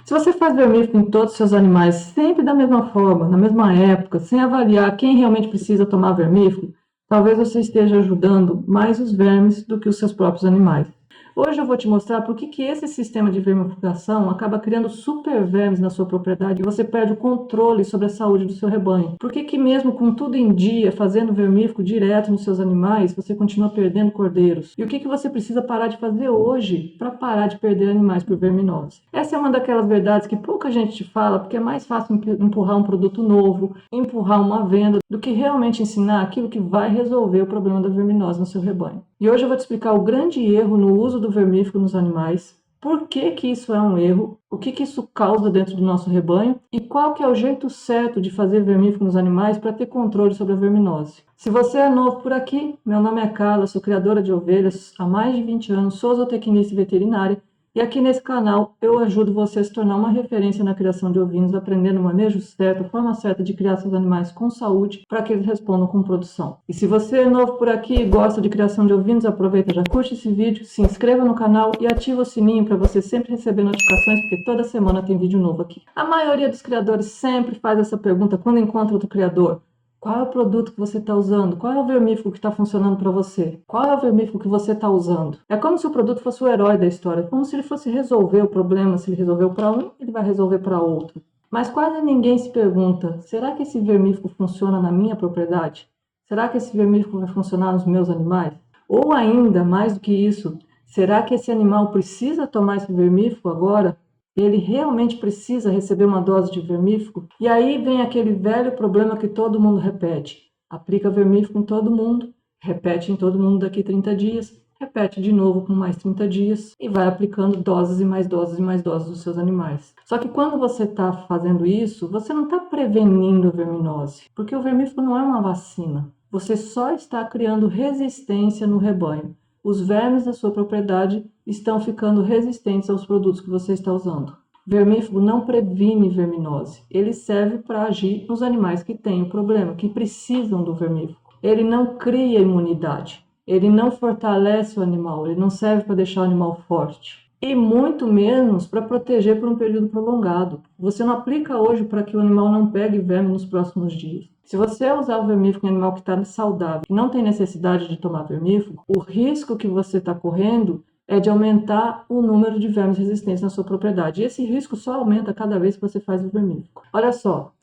Se você faz vermífugo em todos os seus animais sempre da mesma forma, na mesma época, sem avaliar quem realmente precisa tomar vermífugo, talvez você esteja ajudando mais os vermes do que os seus próprios animais. Hoje eu vou te mostrar por que esse sistema de vermifugação acaba criando super vermes na sua propriedade e você perde o controle sobre a saúde do seu rebanho. Por que mesmo com tudo em dia, fazendo vermífugo direto nos seus animais, você continua perdendo cordeiros? E o que você precisa parar de fazer hoje para parar de perder animais por verminose? Essa é uma daquelas verdades que pouca gente te fala, porque é mais fácil empurrar um produto novo, empurrar uma venda, do que realmente ensinar aquilo que vai resolver o problema da verminose no seu rebanho. E hoje eu vou te explicar o grande erro no uso do vermífugo nos animais, por que isso é um erro, o que isso causa dentro do nosso rebanho e qual que é o jeito certo de fazer vermífugo nos animais para ter controle sobre a verminose. Se você é novo por aqui, meu nome é Carla, sou criadora de ovelhas há mais de 20 anos, sou zootecnista e veterinária. E aqui nesse canal eu ajudo você a se tornar uma referência na criação de ovinos, aprendendo o manejo certo, a forma certa de criar seus animais com saúde para que eles respondam com produção. E se você é novo por aqui e gosta de criação de ovinos, aproveita, já curte esse vídeo, se inscreva no canal e ativa o sininho para você sempre receber notificações, porque toda semana tem vídeo novo aqui. A maioria dos criadores sempre faz essa pergunta quando encontra outro criador. Qual é o produto que você está usando? Qual é o vermífugo que está funcionando para você? Qual é o vermífugo que você está usando? É como se o produto fosse o herói da história, como se ele fosse resolver o problema. Se ele resolveu para um, ele vai resolver para outro. Mas quase ninguém se pergunta, será que esse vermífugo funciona na minha propriedade? Será que esse vermífugo vai funcionar nos meus animais? Ou ainda, mais do que isso, será que esse animal precisa tomar esse vermífugo agora? Ele realmente precisa receber uma dose de vermífugo? E aí vem aquele velho problema que todo mundo repete. Aplica vermífugo em todo mundo, repete em todo mundo daqui 30 dias, repete de novo por mais 30 dias e vai aplicando doses e mais doses e mais doses dos seus animais. Só que quando você está fazendo isso, você não está prevenindo a verminose, porque o vermífugo não é uma vacina. Você só está criando resistência no rebanho. Os vermes da sua propriedade estão ficando resistentes aos produtos que você está usando. Vermífugo não previne verminose. Ele serve para agir nos animais que têm o problema, que precisam do vermífugo. Ele não cria imunidade. Ele não fortalece o animal. Ele não serve para deixar o animal forte. E muito menos para proteger por um período prolongado. Você não aplica hoje para que o animal não pegue verme nos próximos dias. Se você usar o vermífugo em animal que está saudável e não tem necessidade de tomar vermífugo, o risco que você está correndo é de aumentar o número de vermes resistentes na sua propriedade. E esse risco só aumenta cada vez que você faz o vermífugo. Olha só,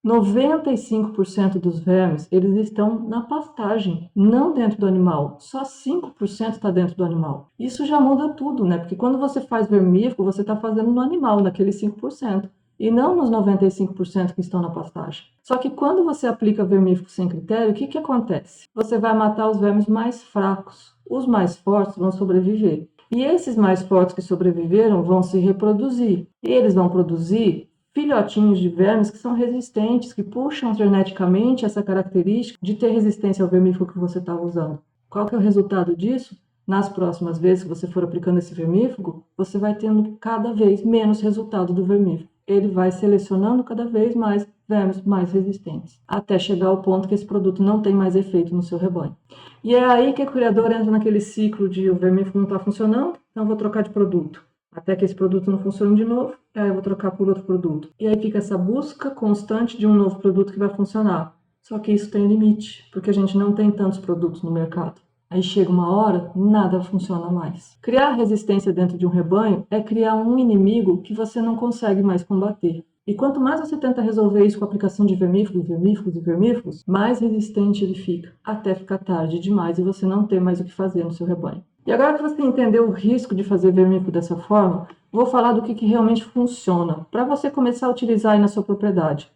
95% dos vermes, eles estão na pastagem, não dentro do animal. Só 5% está dentro do animal. Isso já muda tudo, né? Porque quando você faz vermífugo, você está fazendo no animal, naqueles 5%. E não nos 95% que estão na pastagem. Só que quando você aplica vermífugo sem critério, o que acontece? Você vai matar os vermes mais fracos. Os mais fortes vão sobreviver. E esses mais fortes que sobreviveram vão se reproduzir. E eles vão produzir filhotinhos de vermes que são resistentes, que puxam geneticamente essa característica de ter resistência ao vermífugo que você está usando. Qual que é o resultado disso? Nas próximas vezes que você for aplicando esse vermífugo, você vai tendo cada vez menos resultado do vermífugo. Ele vai selecionando cada vez mais vermes mais resistentes, até chegar ao ponto que esse produto não tem mais efeito no seu rebanho. E é aí que o criador entra naquele ciclo de o vermífugo não está funcionando, então eu vou trocar de produto. Até que esse produto não funcione de novo, aí eu vou trocar por outro produto. E aí fica essa busca constante de um novo produto que vai funcionar. Só que isso tem limite, porque a gente não tem tantos produtos no mercado. Aí chega uma hora, nada funciona mais. Criar resistência dentro de um rebanho é criar um inimigo que você não consegue mais combater. E quanto mais você tenta resolver isso com a aplicação de vermífugos, vermífugos e vermífugos, mais resistente ele fica, até ficar tarde demais e você não ter mais o que fazer no seu rebanho. E agora que você entendeu o risco de fazer vermífugo dessa forma, vou falar do que realmente funciona, para você começar a utilizar aí na sua propriedade.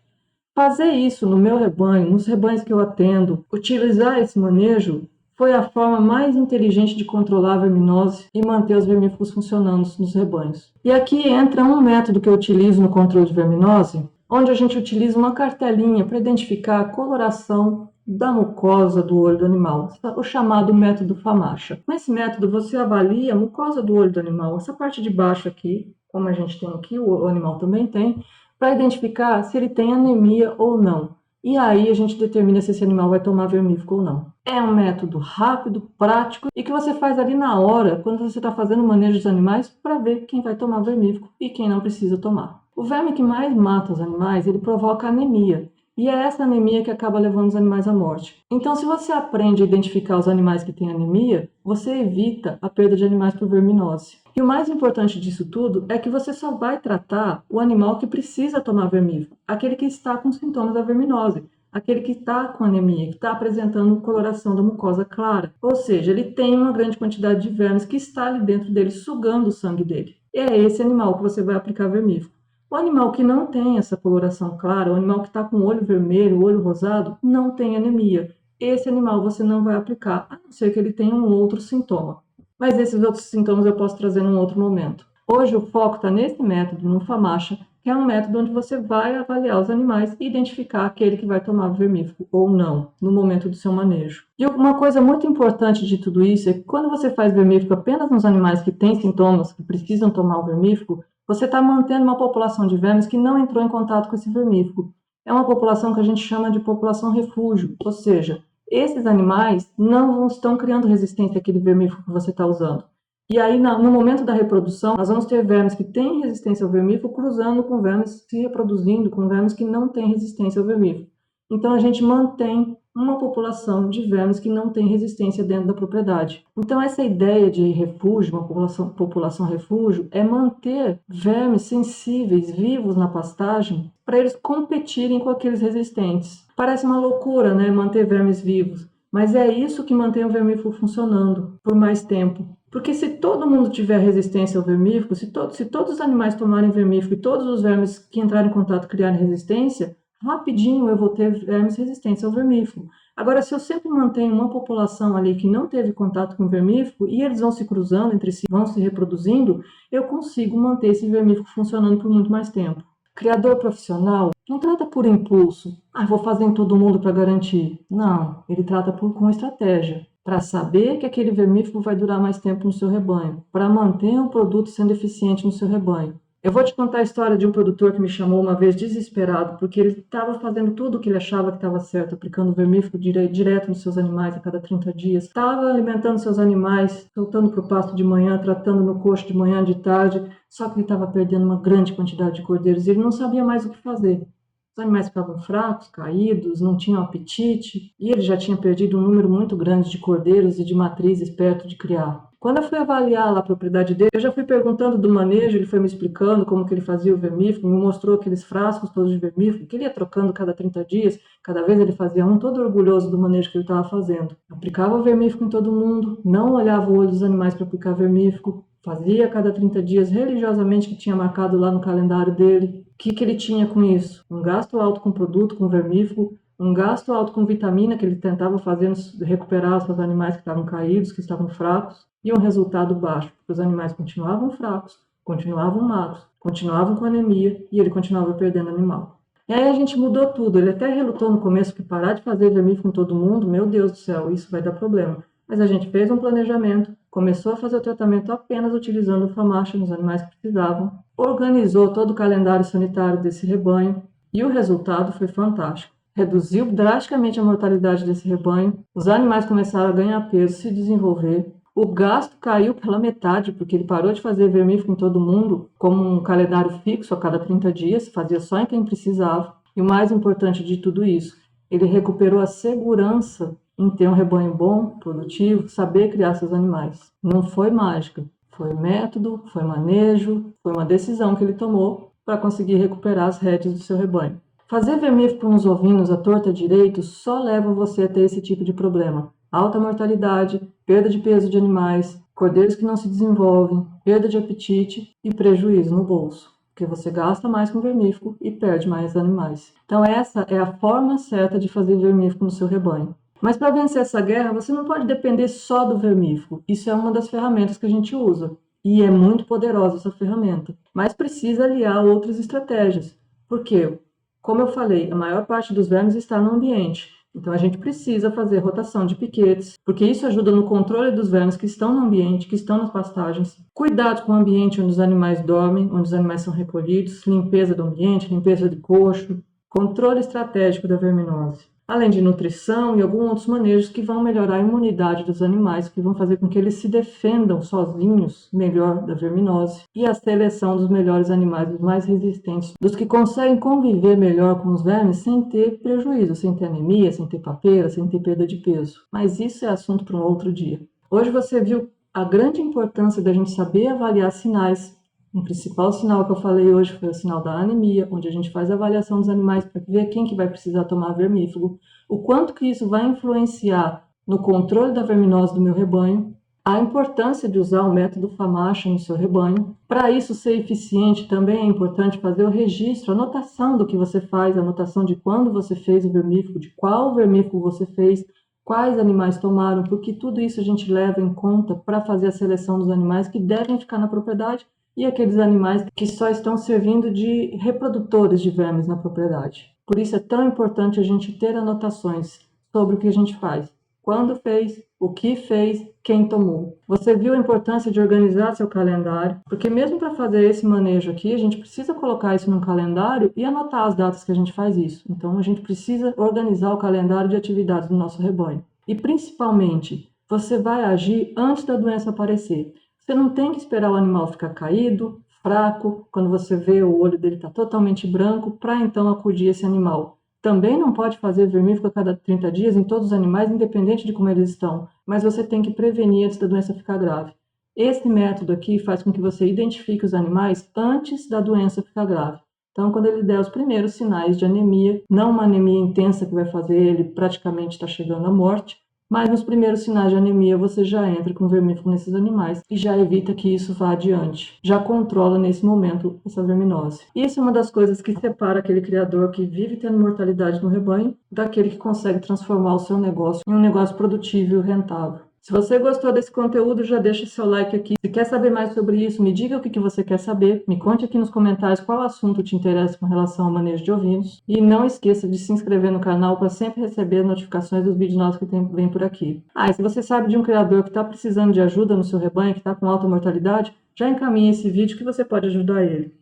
Fazer isso no meu rebanho, nos rebanhos que eu atendo, utilizar esse manejo, foi a forma mais inteligente de controlar a verminose e manter os vermífugos funcionando nos rebanhos. E aqui entra um método que eu utilizo no controle de verminose, onde a gente utiliza uma cartelinha para identificar a coloração da mucosa do olho do animal, o chamado método FAMACHA. Com esse método você avalia a mucosa do olho do animal, essa parte de baixo aqui, como a gente tem aqui, o animal também tem, para identificar se ele tem anemia ou não. e aí a gente determina se esse animal vai tomar vermífugo ou não. É um método rápido, prático e que você faz ali na hora, quando você está fazendo o manejo dos animais, para ver quem vai tomar vermífugo e quem não precisa tomar. O verme que mais mata os animais, ele provoca anemia. E é essa anemia que acaba levando os animais à morte. Então, se você aprende a identificar os animais que têm anemia, você evita a perda de animais por verminose. E o mais importante disso tudo é que você só vai tratar o animal que precisa tomar vermífugo, aquele que está com sintomas da verminose, aquele que está com anemia, que está apresentando coloração da mucosa clara. Ou seja, ele tem uma grande quantidade de vermes que está ali dentro dele, sugando o sangue dele. E é esse animal que você vai aplicar vermífugo. O animal que não tem essa coloração clara, o animal que está com olho vermelho, olho rosado, não tem anemia. Esse animal você não vai aplicar, a não ser que ele tenha um outro sintoma. Mas esses outros sintomas eu posso trazer num outro momento. Hoje o foco está nesse método, no FAMACHA, que é um método onde você vai avaliar os animais e identificar aquele que vai tomar vermífugo ou não, no momento do seu manejo. E uma coisa muito importante de tudo isso é que quando você faz vermífugo apenas nos animais que têm sintomas, que precisam tomar o vermífugo, você está mantendo uma população de vermes que não entrou em contato com esse vermífugo. É uma população que a gente chama de população refúgio, ou seja, esses animais não estão criando resistência àquele vermífugo que você está usando. E aí, no momento da reprodução, nós vamos ter vermes que têm resistência ao vermífugo cruzando com vermes, se reproduzindo com vermes que não têm resistência ao vermífugo. Então, a gente mantém uma população de vermes que não tem resistência dentro da propriedade. Então, essa ideia de refúgio, uma população refúgio, é manter vermes sensíveis vivos na pastagem para eles competirem com aqueles resistentes. Parece uma loucura, né, manter vermes vivos, mas é isso que mantém o vermífugo funcionando por mais tempo. Porque se todo mundo tiver resistência ao vermífugo, se todos os animais tomarem vermífugo e todos os vermes que entrarem em contato criarem resistência, rapidinho eu vou ter vermes resistentes ao vermífugo. Agora, se eu sempre mantenho uma população ali que não teve contato com o vermífugo e eles vão se cruzando entre si, vão se reproduzindo, eu consigo manter esse vermífugo funcionando por muito mais tempo. Criador profissional não trata por impulso. Vou fazer em todo mundo para garantir. Não, ele trata com estratégia, para saber que aquele vermífugo vai durar mais tempo no seu rebanho, para manter o produto sendo eficiente no seu rebanho. Eu vou te contar a história de um produtor que me chamou uma vez desesperado, porque ele estava fazendo tudo o que ele achava que estava certo, aplicando vermífugo direto nos seus animais a cada 30 dias, estava alimentando seus animais, soltando para o pasto de manhã, tratando no coxo de manhã, de tarde, só que ele estava perdendo uma grande quantidade de cordeiros e ele não sabia mais o que fazer. Os animais ficavam fracos, caídos, não tinham apetite, e ele já tinha perdido um número muito grande de cordeiros e de matrizes perto de criar. Quando eu fui avaliar lá a propriedade dele, eu já fui perguntando do manejo, ele foi me explicando como que ele fazia o vermífugo, me mostrou aqueles frascos todos de vermífugo, que ele ia trocando cada 30 dias, cada vez ele fazia um, todo orgulhoso do manejo que ele estava fazendo. Aplicava o vermífugo em todo mundo, não olhava o olho dos animais para aplicar vermífugo, fazia a cada 30 dias religiosamente que tinha marcado lá no calendário dele. O que ele tinha com isso? Um gasto alto com produto, com vermífugo, um gasto alto com vitamina que ele tentava fazer recuperar os seus animais que estavam caídos, que estavam fracos, e um resultado baixo, porque os animais continuavam fracos, continuavam magros, continuavam com anemia e ele continuava perdendo animal. E aí a gente mudou tudo, ele até relutou no começo que parar de fazer vermífugo com todo mundo, meu Deus do céu, isso vai dar problema. Mas a gente fez um planejamento, começou a fazer o tratamento apenas utilizando o FAMACHA nos animais que precisavam, organizou todo o calendário sanitário desse rebanho e o resultado foi fantástico. Reduziu drasticamente a mortalidade desse rebanho, os animais começaram a ganhar peso, se desenvolver, o gasto caiu pela metade, porque ele parou de fazer vermífugo em todo mundo, como um calendário fixo a cada 30 dias, fazia só em quem precisava. E o mais importante de tudo isso, ele recuperou a segurança em ter um rebanho bom, produtivo, saber criar seus animais. Não foi mágica, foi método, foi manejo, foi uma decisão que ele tomou para conseguir recuperar as rédeas do seu rebanho. Fazer vermífugo nos ovinos à torta direito só leva você a ter esse tipo de problema. Alta mortalidade, perda de peso de animais, cordeiros que não se desenvolvem, perda de apetite e prejuízo no bolso, porque você gasta mais com vermífugo e perde mais animais. Então essa é a forma certa de fazer vermífugo no seu rebanho. Mas para vencer essa guerra, você não pode depender só do vermífugo. Isso é uma das ferramentas que a gente usa. E é muito poderosa essa ferramenta. Mas precisa aliar outras estratégias. Por quê? Como eu falei, a maior parte dos vermes está no ambiente. Então a gente precisa fazer rotação de piquetes, porque isso ajuda no controle dos vermes que estão no ambiente, que estão nas pastagens. Cuidado com o ambiente onde os animais dormem, onde os animais são recolhidos, limpeza do ambiente, limpeza de coxo, controle estratégico da verminose, além de nutrição e alguns outros manejos que vão melhorar a imunidade dos animais, que vão fazer com que eles se defendam sozinhos melhor da verminose, e a seleção dos melhores animais, os mais resistentes, dos que conseguem conviver melhor com os vermes sem ter prejuízo, sem ter anemia, sem ter papeira, sem ter perda de peso. Mas isso é assunto para um outro dia. Hoje você viu a grande importância da gente saber avaliar sinais. O principal sinal que eu falei hoje foi o sinal da anemia, onde a gente faz a avaliação dos animais para ver quem que vai precisar tomar vermífugo, o quanto que isso vai influenciar no controle da verminose do meu rebanho, a importância de usar o método FAMACHA no seu rebanho. Para isso ser eficiente, também é importante fazer o registro, a anotação do que você faz, a anotação de quando você fez o vermífugo, de qual vermífugo você fez, quais animais tomaram, porque tudo isso a gente leva em conta para fazer a seleção dos animais que devem ficar na propriedade e aqueles animais que só estão servindo de reprodutores de vermes na propriedade. Por isso é tão importante a gente ter anotações sobre o que a gente faz, quando fez, o que fez, quem tomou. Você viu a importância de organizar seu calendário, porque mesmo para fazer esse manejo aqui, a gente precisa colocar isso num calendário e anotar as datas que a gente faz isso. Então a gente precisa organizar o calendário de atividades do nosso rebanho. E principalmente, você vai agir antes da doença aparecer. Você não tem que esperar o animal ficar caído, fraco, quando você vê o olho dele está totalmente branco, para então acudir esse animal. Também não pode fazer vermífugo a cada 30 dias em todos os animais, independente de como eles estão, mas você tem que prevenir antes da doença ficar grave. Esse método aqui faz com que você identifique os animais antes da doença ficar grave. Então, quando ele der os primeiros sinais de anemia, não uma anemia intensa que vai fazer ele praticamente estar chegando à morte, mas nos primeiros sinais de anemia você já entra com vermífugo nesses animais e já evita que isso vá adiante. Já controla nesse momento essa verminose. Isso é uma das coisas que separa aquele criador que vive tendo mortalidade no rebanho daquele que consegue transformar o seu negócio em um negócio produtivo e rentável. Se você gostou desse conteúdo, já deixa seu like aqui. Se quer saber mais sobre isso, me diga o que você quer saber. Me conte aqui nos comentários qual assunto te interessa com relação ao manejo de ovinos. E não esqueça de se inscrever no canal para sempre receber notificações dos vídeos novos que vem por aqui. E se você sabe de um criador que está precisando de ajuda no seu rebanho, que está com alta mortalidade, já encaminhe esse vídeo que você pode ajudar ele.